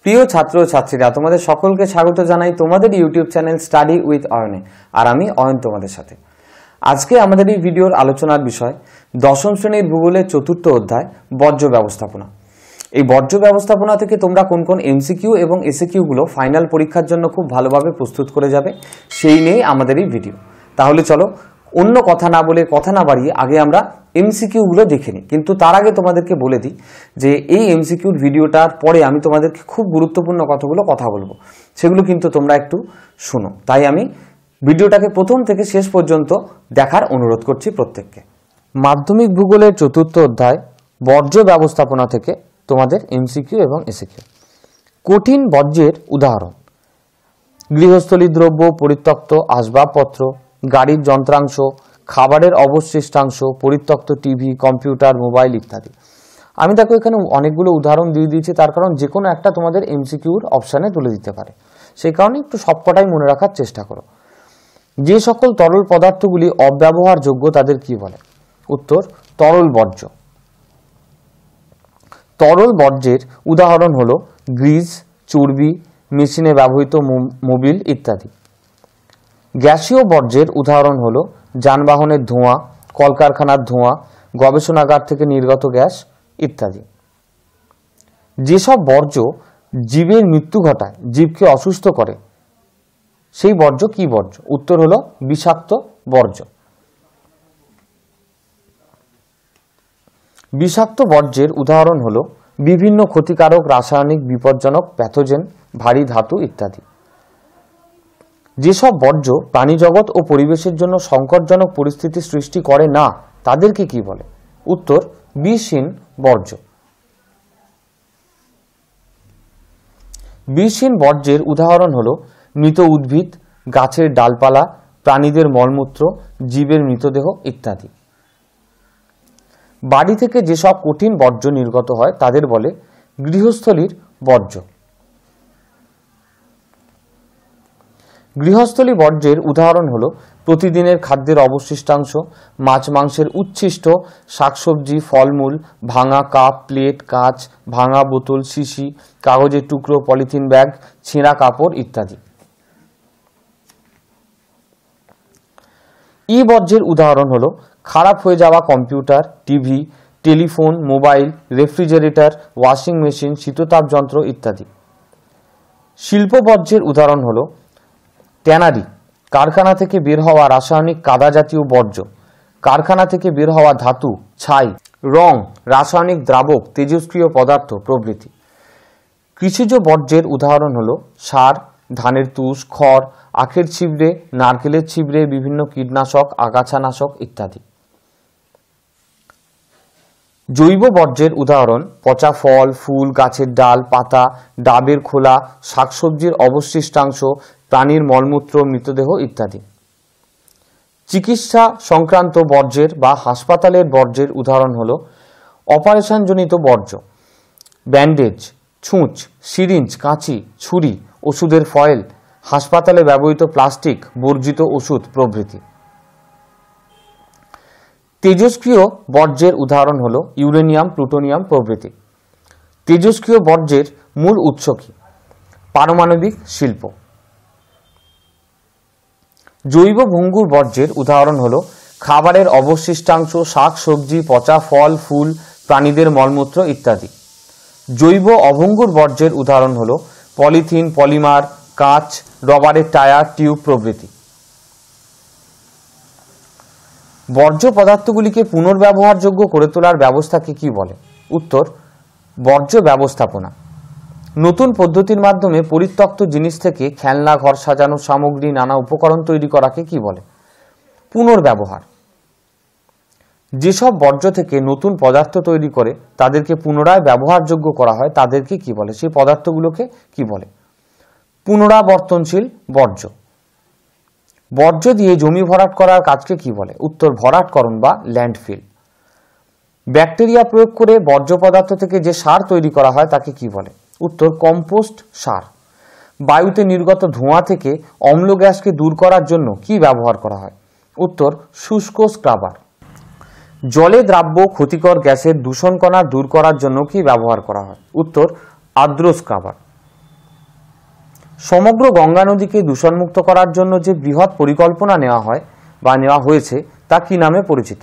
প্রিয় ছাত্র ছাত্রীরা তোমাদের সকলকে স্বাগত জানাই তোমাদের ইউটিউব চ্যানেল স্টাডি উইথ অয়নে। আর আমি অয়ন তোমাদের সাথে। আজকে আমাদের এই ভিডিওর আলোচনার বিষয় দশম শ্রেণীর ভূগোলের চতুর্থ অধ্যায় বর্জ্য ব্যবস্থাপনা। এই বর্জ্য ব্যবস্থাপনা থেকে তোমরা কোন কোন এমসিকিউ এবং এসএকিউ গুলো ফাইনাল পরীক্ষার জন্য খুব ভালোভাবে প্রস্তুত করে যাবে সেই নিয়েই আমাদের এই ভিডিও। তাহলে চলো অন্য কথা না বলে কথা না বাড়িয়ে আগে আমরা এমসিকিউ গুলো দেখে নিই। কিন্তু তার আগে তোমাদেরকে বলে দিই যে এই এমসিকিউর ভিডিওটার পরে আমি তোমাদেরকে খুব গুরুত্বপূর্ণ কতগুলো কথা বলবো, সেগুলো কিন্তু তোমরা একটু শোনো। তাই আমি ভিডিওটাকে প্রথম থেকে শেষ পর্যন্ত দেখার অনুরোধ করছি প্রত্যেককে। মাধ্যমিক ভূগোলের চতুর্থ অধ্যায় বর্জ্য ব্যবস্থাপনা থেকে তোমাদের এমসিকিউ এবং এসএকিউ। কঠিন বর্জ্যের উদাহরণ: গৃহস্থলী দ্রব্য, পরিত্যক্ত আসবাবপত্র, গাড়ির যন্ত্রাংশ, খাবারের অবশিষ্টাংশ, পরিত্যক্ত টিভি, কম্পিউটার, মোবাইল ইত্যাদি। আমি দেখো এখানে অনেকগুলো উদাহরণ দিয়ে দিয়েছি, তার কারণ যে কোনো একটা তোমাদের এমসিকিউর অপশানে তুলে দিতে পারে, সেই কারণে একটু সবকটাই মনে রাখার চেষ্টা করো। যে সকল তরল পদার্থগুলি অব্যবহারযোগ্য তাদের কি বলে? উত্তর: তরল বর্জ্য। তরল বর্জ্যের উদাহরণ হলো গ্রিজ, চর্বি, মেশিনে ব্যবহৃত মোবিল ইত্যাদি। গ্যাসীয় বর্জ্যের উদাহরণ হলো যানবাহনের ধোঁয়া, কলকারখানার ধোঁয়া, গবেষণাগার থেকে নির্গত গ্যাস ইত্যাদি। যেসব বর্জ্য জীবের মৃত্যু ঘটায়, জীবকে অসুস্থ করে, সেই বর্জ্য কি বর্জ্য? উত্তর হলো বিষাক্ত বর্জ্য। বিষাক্ত বর্জ্যের উদাহরণ হলো বিভিন্ন ক্ষতিকারক রাসায়নিক, বিপজ্জনক, প্যাথোজেন, ভারী ধাতু ইত্যাদি। যেসব বর্জ্য প্রাণীজগৎ ও পরিবেশের জন্য সংকটজনক পরিস্থিতি সৃষ্টি করে না তাদেরকে কি বলে? উত্তর: বিষহীন বর্জ্য। বিষহীন বর্জ্যের উদাহরণ হলো মৃত উদ্ভিদ, গাছের ডালপালা, প্রাণীদের মলমূত্র, জীবের মৃতদেহ ইত্যাদি। বাড়ি থেকে যেসব কঠিন বর্জ্য নির্গত হয় তাদের বলে গৃহস্থলীর বর্জ্য। গৃহস্থলী বর্জ্যের উদাহরণ হলো প্রতিদিনের খাদ্যের অবশিষ্টাংশ, মাছ মাংসের উচ্ছিষ্ট, শাকসবজি, ফলমূল, ভাঙা কাপ, প্লেট, কাঁচ, ভাঙা বোতল, শিশি, কাগজের টুকরো, পলিথিন ব্যাগ, ছেঁড়া কাপড় ইত্যাদি। ই বর্জ্যের উদাহরণ হলো খারাপ হয়ে যাওয়া computer, TV, telephone, mobile, refrigerator, washing machine, শীততাপ যন্ত্র ইত্যাদি। শিল্প বর্জ্যের উদাহরণ হলো ট্যানারি, কারখানা থেকে বের হওয়া রাসায়নিক কাদা জাতীয় বর্জ্য, কারখানা থেকে বের হওয়া ধাতু, ছাই, রং, রাসায়নিক দ্রাবক, তেজস্ক্রিয় পদার্থ প্রভৃতি। কৃষিজ বর্জ্যের উদাহরণ হলো সার, ধানের তুষ, খড়, আখের ছিবড়ে, নারকেলের ছিবড়ে, বিভিন্ন কীটনাশক, আগাছানাশক ইত্যাদি। জৈব বর্জ্যের উদাহরণ পচা ফল, ফুল, গাছের ডাল, পাতা, ডাবের খোলা, শাকসবজির অবশিষ্টাংশ, প্রাণীর মলমূত্র, মৃতদেহ ইত্যাদি। চিকিৎসা সংক্রান্ত বর্জ্যের বা হাসপাতালের বর্জ্যের উদাহরণ হলো অপারেশনজনিত বর্জ্য, ব্যান্ডেজ, ছুঁচ, সিরিঞ্জ, কাঁচি, ছুরি, ওষুধের ফয়েল, হাসপাতালে ব্যবহৃত প্লাস্টিক, বর্জিত ওষুধ প্রভৃতি। তেজস্ক্রিয় বর্জ্যের উদাহরণ হলো ইউরেনিয়াম, প্লুটোনিয়াম প্রভৃতি। তেজস্ক্রিয় বর্জ্যের মূল উৎস কি? পারমাণবিক শিল্প। জৈব ভঙ্গুর বর্জ্যের উদাহরণ হলো খাবারের অবশিষ্টাংশ, শাক সবজি, পচা ফল, ফুল, প্রাণীদের মলমূত্র ইত্যাদি। জৈব অভঙ্গুর বর্জ্যের উদাহরণ হলো পলিথিন, পলিমার, কাঁচ, রবারের টায়ার, টিউব প্রভৃতি। বর্জ্য পদার্থগুলিকে পুনর্ব্যবহারযোগ্য করে তোলার ব্যবস্থাকে কি বলে? উত্তর: বর্জ্য ব্যবস্থাপনা। নতুন পদ্ধতির মাধ্যমে পরিত্যক্ত জিনিস থেকে খেলনা, ঘর সাজানোর সামগ্রী, নানা উপকরণ তৈরি করাকে কি বলে? পুনর্ব্যবহার। যেসব বর্জ্য থেকে নতুন পদার্থ তৈরি করে তাদেরকে পুনরায় ব্যবহারযোগ্য করা হয় তাদেরকে কি বলে? সেই পদার্থগুলোকে কি বলে? পুনরাবর্তনশীল বর্জ্য। বর্জ্য দিয়ে জমি ভরাট করার কাজকে কি বলে? উত্তর: ভরাটকরণ বা ল্যান্ডফিল। ব্যাকটেরিয়া প্রয়োগ করে বর্জ্য পদার্থ থেকে যে সার তৈরি করা হয় তাকে কি বলে? উত্তর: কম্পোস্ট সার। বায়ুতে নির্গত ধোঁয়া থেকে অম্ল গ্যাসকে দূর করার জন্য কি ব্যবহার করা হয়? উত্তর: শুষ্ক স্ক্রাবার। জলে দ্রাব্য ক্ষতিকর গ্যাসের দূষণ কণা দূর করার জন্য কি ব্যবহার করা হয়? উত্তর: আর্দ্র স্ক্রাবার। সমগ্র গঙ্গা নদীকে দূষণমুক্ত করার জন্য যে বৃহৎ পরিকল্পনা নেওয়া হয় বা নেওয়া হয়েছে তা কি নামে পরিচিত?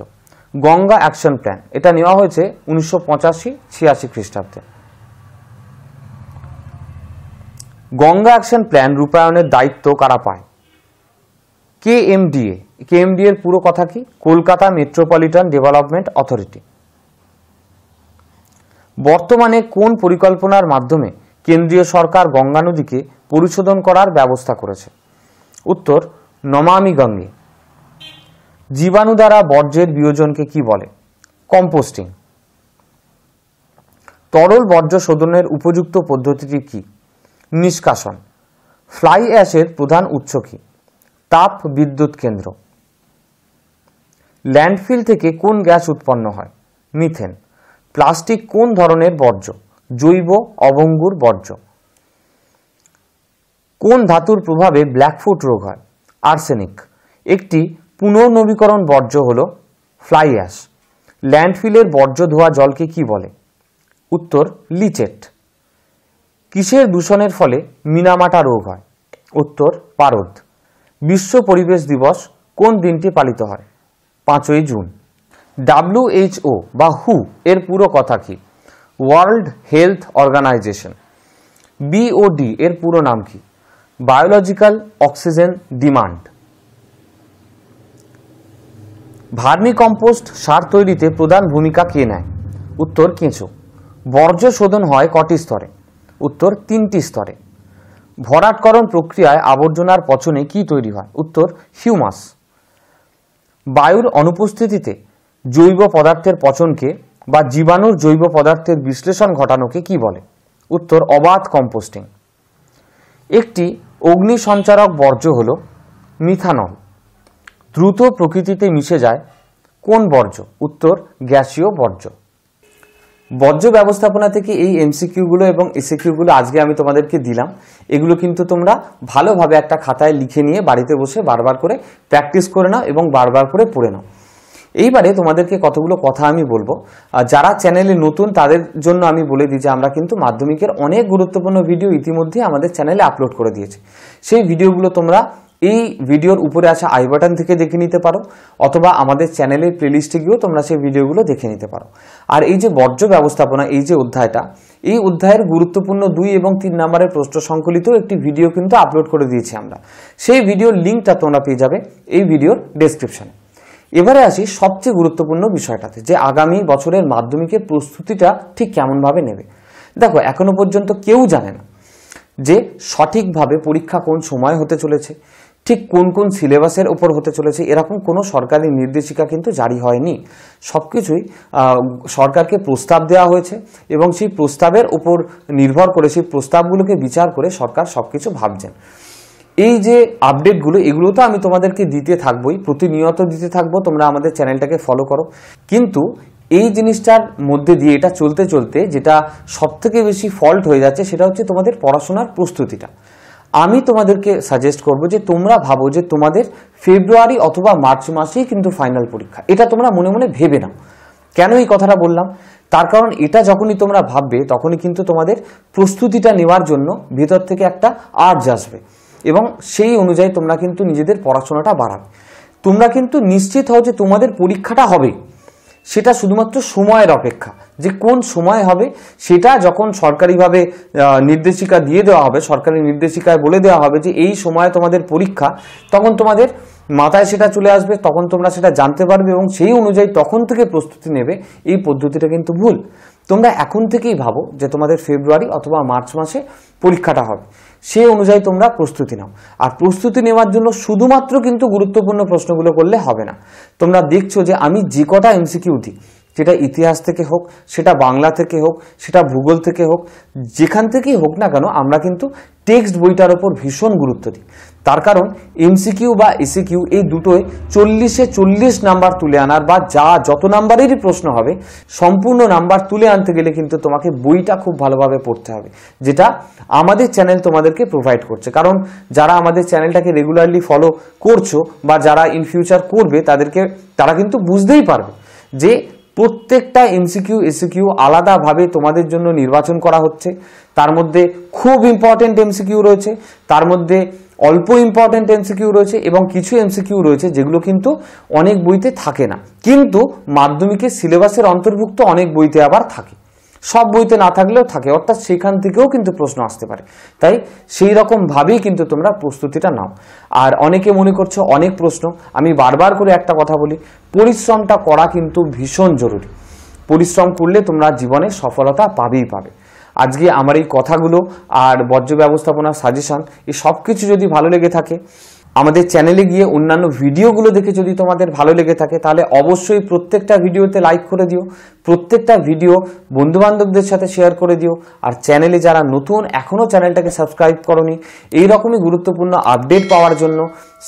Ganga action plan. এটা নেওয়া হয়েছে 1985-86 খ্রিস্টাব্দে। গঙ্গা অ্যাকশন প্ল্যান রূপায়ণের দায়িত্ব কারা পায়? কেএমডিএ। কেএমডিএ এর পুরো কথা কি? Kolkata metropolitan development authority. বর্তমানে কোন পরিকল্পনার মাধ্যমে কেন্দ্রীয় সরকার গঙ্গা নদীকে পরিশোধন করার ব্যবস্থা করেছে? উত্তর, নমামি গঙ্গে। জীবাণু দ্বারা বর্জ্যের বিয়োজনকে কি বলে? কম্পোস্টিং। তরল বর্জ্য শোধনের উপযুক্ত পদ্ধতিটি কি? নিষ্কাশন। ফ্লাই অ্যাশের প্রধান উৎস কি? তাপ বিদ্যুৎ কেন্দ্র। ল্যান্ডফিল থেকে কোন গ্যাস উৎপন্ন হয়? মিথেন। প্লাস্টিক কোন ধরনের বর্জ্য? জৈব অভঙ্গুর বর্জ্য। কোন ধাতুর প্রভাবে ব্ল্যাকফুট রোগ হয়? আর্সেনিক। একটি পুনর্নবীকরণ বর্জ্য হল ফ্লাই অ্যাশ। ল্যান্ডফিলের বর্জ্য ধোয়া জলকে কি বলে? উত্তর, লিচেট। কিসের দূষণের ফলে মিনামাটা রোগ হয়? উত্তর, পারদ। বিশ্ব পরিবেশ দিবস কোন দিনটি পালিত হয়? 5ই জুন। WHO বা হু এর পুরো কথা কি? World health organisation. BOD এর পুরো নাম কি? Biological oxygen demand. Vermicompost সার তৈরিতে প্রধান ভূমিকা কে নেয়? উত্তর, কেঁচো। বর্জ্য শোধন হয় কটি স্তরে? উত্তর, 3টি স্তরে। ভরাটকরণ প্রক্রিয়ায় আবর্জনার পচনে কি তৈরি হয়? উত্তর, হিউমাস। বায়ুর অনুপস্থিতিতে জৈব পদার্থের পচনকে বা জীবাণুর জৈব পদার্থের বিশ্লেষণ ঘটানোকে কি বলে? উত্তর, অবাধ কম্পোস্টিং। একটি অগ্নিসঞ্চারক বর্জ্য হল মিথানল। দ্রুত প্রকৃতিতে মিশে যায় কোন বর্জ্য? উত্তর, গ্যাসীয় বর্জ্য। বর্জ্য ব্যবস্থাপনা থেকে এই এমসিকিউগুলো এবং এসিকিউগুলো আজকে আমি তোমাদেরকে দিলাম। এগুলো কিন্তু তোমরা ভালোভাবে একটা খাতায় লিখে নিয়ে বাড়িতে বসে বারবার করে প্র্যাকটিস করে নাও এবং বারবার করে পড়ে নাও। এইবারে তোমাদেরকে কতগুলো কথা আমি বলবো। যারা চ্যানেলে নতুন তাদের জন্য আমি বলে দিই যে আমরা কিন্তু মাধ্যমিকের অনেক গুরুত্বপূর্ণ ভিডিও ইতিমধ্যে আমাদের চ্যানেলে আপলোড করে দিয়েছি। সেই ভিডিওগুলো তোমরা এই ভিডিওর উপরে আসা আই বাটন থেকে দেখে নিতে পারো, অথবা আমাদের চ্যানেলের প্লেলিস্টে গিয়েও তোমরা সেই ভিডিওগুলো দেখে নিতে পারো। আর এই যে বর্জ্য ব্যবস্থাপনা, এই যে অধ্যায়টা, এই অধ্যায়ের গুরুত্বপূর্ণ 2 এবং 3 নম্বরের প্রশ্ন সংকলিত একটি ভিডিও কিন্তু আপলোড করে দিয়েছি আমরা। সেই ভিডিওর লিঙ্কটা তোমরা পেয়ে যাবে এই ভিডিওর ডেসক্রিপশনে। এবারে আসি সবচেয়ে গুরুত্বপূর্ণ বিষয়টাতে, যে আগামী বছরের মাধ্যমিকের প্রস্তুতিটা ঠিক কেমনভাবে নেবে। দেখো, এখনো পর্যন্ত কেউ জানে না যে সঠিকভাবে পরীক্ষা কোন সময় হতে চলেছে, ঠিক কোন কোন সিলেবাসের উপর হতে চলেছে। এরকম কোনো সরকারি নির্দেশিকা কিন্তু জারি হয়নি। সবকিছুই সরকারকে প্রস্তাব দেওয়া হয়েছে এবং সেই প্রস্তাবের উপর নির্ভর করে, সেই প্রস্তাবগুলোকে বিচার করে সরকার সবকিছু ভাবছেন। এই যে আপডেটগুলো, এগুলো তো আমি তোমাদেরকে দিতে থাকবোই, প্রতিনিয়ত দিতে থাকবো। তোমরা আমাদের চ্যানেলটাকে ফলো করো। কিন্তু এই জিনিসটার মধ্যে দিয়ে এটা চলতে চলতে যেটা সবথেকে বেশি ফল্ট হয়ে যাচ্ছে, সেটা হচ্ছে তোমাদের পড়াশোনার প্রস্তুতিটা। আমি তোমাদেরকে সাজেস্ট করব যে তোমরা ভাবো যে তোমাদের ফেব্রুয়ারি অথবা মার্চ মাসেই কিন্তু ফাইনাল পরীক্ষা। এটা তোমরা মনে মনে ভেবে নাও। কেন এই কথাটা বললাম? তার কারণ এটা যখনই তোমরা ভাববে তখনই কিন্তু তোমাদের প্রস্তুতিটা নেওয়ার জন্য ভেতর থেকে একটা আর্জ আসবে এবং সেই অনুযায়ী তোমরা কিন্তু নিজেদের পড়াশোনাটা বাড়াবে। তোমরা কিন্তু নিশ্চিত হও যে তোমাদের পরীক্ষাটা হবে, সেটা শুধুমাত্র সময়ের অপেক্ষা। যে কোন সময় হবে সেটা যখন সরকারিভাবে নির্দেশিকা দিয়ে দেওয়া হবে, সরকারি নির্দেশিকায় বলে দেওয়া হবে যে এই সময়ে তোমাদের পরীক্ষা, তখন তোমাদের মাথায় সেটা চলে আসবে, তখন তোমরা সেটা জানতে পারবে এবং সেই অনুযায়ী তখন থেকে প্রস্তুতি নেবে। এই পদ্ধতিটা কিন্তু ভুল। তোমরা এখন থেকেই ভাবো যে তোমাদের ফেব্রুয়ারি অথবা মার্চ মাসে পরীক্ষাটা হবে, সেই অনুযায়ী তোমরা প্রস্তুতি নাও। আর প্রস্তুতি নেওয়ার জন্য শুধুমাত্র কিন্তু গুরুত্বপূর্ণ প্রশ্নগুলো করলে হবে না। তোমরা দেখছো যে আমি যে কটা এমসিকিউ দিই, সেটা ইতিহাস থেকে হোক, সেটা বাংলা থেকে হোক, সেটা ভূগোল থেকে হোক, যেখান থেকেই হোক না কেন, আমরা কিন্তু টেক্সট বইটার ওপর ভীষণ গুরুত্ব দিই। তার কারণ এমসিকিউ বা এসিকিউ এই দুটোয় 40-এ 40 নাম্বার তুলে আনার বা যত নাম্বারেরই প্রশ্ন হবে, সম্পূর্ণ নাম্বার তুলে আনতে গেলে কিন্তু তোমাকে বইটা খুব ভালোভাবে পড়তে হবে, যেটা আমাদের চ্যানেল তোমাদেরকে প্রোভাইড করছে। কারণ যারা আমাদের চ্যানেলটাকে রেগুলারলি ফলো করছো বা যারা ইন ফিউচার করবে, তারা কিন্তু বুঝতেই পারবে যে প্রত্যেকটা এমসিকিউ এসিকিউ আলাদাভাবে তোমাদের জন্য নির্বাচন করা হচ্ছে। তার মধ্যে খুব ইম্পর্টেন্ট এমসিকিউ রয়েছে, তার মধ্যে অল্প ইম্পর্টেন্ট এমসিকিউ রয়েছে এবং কিছু এমসিকিউ রয়েছে যেগুলো কিন্তু অনেক বইতে থাকে না, কিন্তু মাধ্যমিকের সিলেবাসের অন্তর্ভুক্ত অনেক বইতে আবার থাকে। সব বইতে না থাকলেও থাকে, অর্থাৎ সেখান থেকেও কিন্তু প্রশ্ন আসতে পারে। তাই সেই রকম ভাবেই কিন্তু তোমরা প্রস্তুতিটা নাও। আর অনেকে মনে করছো অনেক প্রশ্ন, আমি বারবার করে একটা কথা বলি, পরিশ্রমটা করা কিন্তু ভীষণ জরুরি। পরিশ্রম করলে তোমরা জীবনে সফলতা পাবেই পাবে। আজকে আমার এই কথাগুলো আর বর্জ্য ব্যবস্থাপনার সাজেশন, এই সব কিছু যদি ভালো লেগে থাকে, আমাদের চ্যানেলে গিয়ে অন্যান্য ভিডিওগুলো দেখে যদি তোমাদের ভালো লেগে থাকে, তাহলে অবশ্যই প্রত্যেকটা ভিডিওতে লাইক করে দিও, প্রত্যেকটা ভিডিও বন্ধুবান্ধবদের সাথে শেয়ার করে দিও। আর চ্যানেলে যারা নতুন, এখনও চ্যানেলটাকে সাবস্ক্রাইব করোনি, এইরকমই গুরুত্বপূর্ণ আপডেট পাওয়ার জন্য,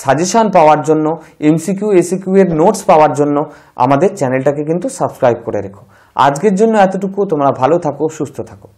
সাজেশন পাওয়ার জন্য, এমসিকিউ এসিকিউ এর নোটস পাওয়ার জন্য আমাদের চ্যানেলটাকে কিন্তু সাবস্ক্রাইব করে রেখো। আজকের জন্য এতটুকু। তোমরা ভালো থাকো, সুস্থ থাকো।